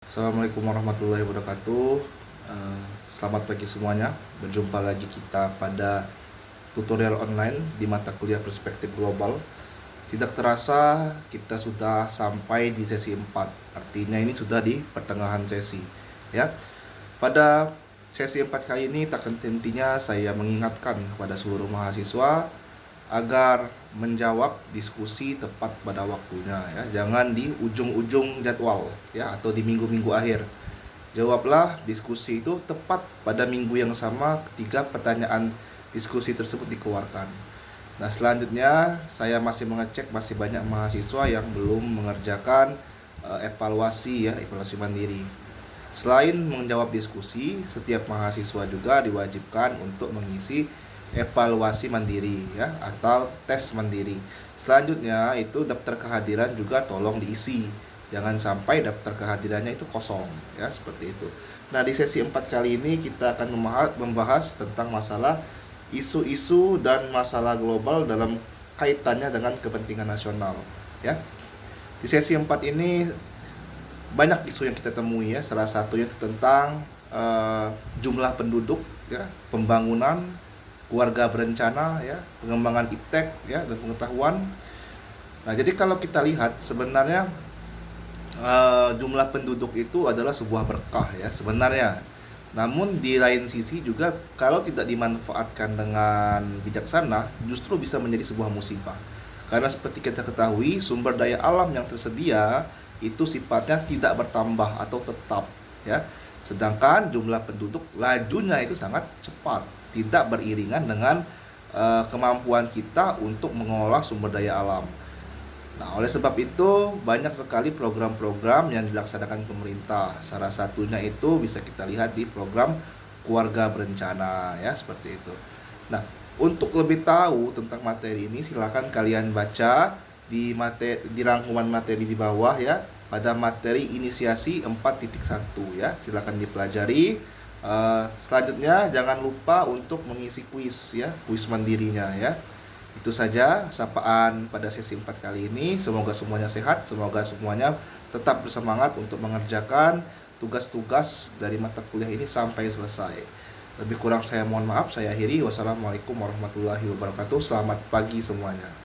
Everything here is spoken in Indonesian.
Assalamualaikum warahmatullahi wabarakatuh. Selamat pagi semuanya. Berjumpa lagi kita pada tutorial online di mata kuliah Perspektif Global. Tidak terasa kita sudah sampai di sesi 4. Artinya ini sudah di pertengahan sesi, ya. Pada sesi 4 kali ini tak henti-hentinya saya mengingatkan kepada seluruh mahasiswa agar menjawab diskusi tepat pada waktunya, ya. Jangan di ujung-ujung jadwal, ya, atau di minggu-minggu akhir. Jawablah diskusi itu tepat pada minggu yang sama ketika pertanyaan diskusi tersebut dikeluarkan. Nah, selanjutnya saya masih mengecek masih banyak mahasiswa yang belum mengerjakan evaluasi mandiri. Selain menjawab diskusi, setiap mahasiswa juga diwajibkan untuk mengisi evaluasi mandiri, ya, atau tes mandiri. Selanjutnya itu daftar kehadiran juga tolong diisi. Jangan sampai daftar kehadirannya itu kosong, ya, seperti itu. Nah, di sesi 4 kali ini kita akan membahas tentang masalah isu-isu dan masalah global dalam kaitannya dengan kepentingan nasional, ya. Di sesi 4 ini banyak isu yang kita temui, ya. Salah satunya itu tentang jumlah penduduk, ya, pembangunan, keluarga berencana, ya, pengembangan iptek, ya, dan pengetahuan. Nah, jadi kalau kita lihat sebenarnya jumlah penduduk itu adalah sebuah berkah, ya, sebenarnya. Namun di lain sisi juga kalau tidak dimanfaatkan dengan bijaksana justru bisa menjadi sebuah musibah. Karena seperti kita ketahui, sumber daya alam yang tersedia itu sifatnya tidak bertambah atau tetap, ya. Sedangkan jumlah penduduk lajunya itu sangat cepat, tidak beriringan dengan kemampuan kita untuk mengolah sumber daya alam. Nah, oleh sebab itu banyak sekali program-program yang dilaksanakan pemerintah. Salah satunya itu bisa kita lihat di program keluarga berencana, ya, seperti itu. Nah, untuk lebih tahu tentang materi ini silakan kalian baca di rangkuman materi di bawah, ya, pada materi inisiasi 4.1, ya. Silakan dipelajari. Selanjutnya jangan lupa untuk mengisi kuis, ya, kuis mandirinya, ya. Itu saja sapaan pada sesi 4 kali ini. Semoga semuanya sehat, semoga semuanya tetap bersemangat untuk mengerjakan tugas-tugas dari mata kuliah ini sampai selesai. Lebih kurang saya mohon maaf, saya akhiri. Wassalamualaikum warahmatullahi wabarakatuh. Selamat pagi semuanya.